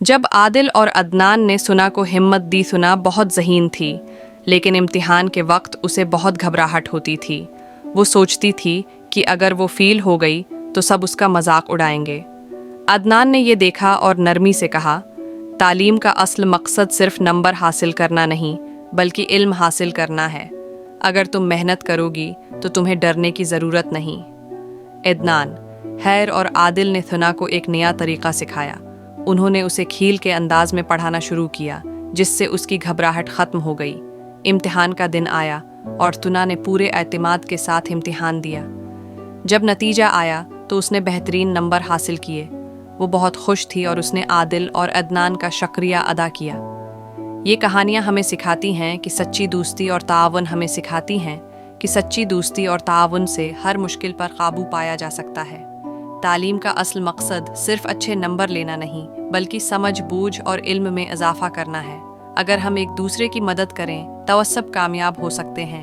जब आदिल और अदनान ने सुना को हिम्मत दी, सुना बहुत ज़हीन थी, लेकिन इम्तिहान के वक्त उसे बहुत घबराहट होती थी। वो सोचती थी कि अगर वो फ़ेल हो गई तो सब उसका मजाक उड़ाएंगे। अदनान ने ये देखा और नरमी से कहा, तालीम का असल मकसद सिर्फ नंबर हासिल करना नहीं, बल्कि इल्म हासिल करना है। अगर तुम मेहनत करोगी तो तुम्हें डरने की ज़रूरत नहीं। अदनान, हैर और आदिल ने थुना को एक नया तरीक़ा सिखाया। उन्होंने उसे खील के अंदाज में पढ़ाना शुरू किया, जिससे उसकी घबराहट ख़त्म हो गई। इम्तिहान का दिन आया और थुना ने पूरे एतमाद के साथ इम्तिहान दिया। जब नतीजा आया तो उसने बेहतरीन नंबर हासिल किए। वो बहुत खुश थी और उसने आदिल और अदनान का शुक्रिया अदा किया। ये कहानियाँ हमें सिखाती हैं कि सच्ची दोस्ती और ताआवुन हमें सिखाती हैं कि सच्ची दोस्ती और ताआवुन से हर मुश्किल पर काबू पाया जा सकता है। तालीम का असल मकसद सिर्फ अच्छे नंबर लेना नहीं, बल्कि समझ, बूझ और इल्म में इजाफा करना है। अगर हम एक दूसरे की मदद करें तो सब कामयाब हो सकते हैं।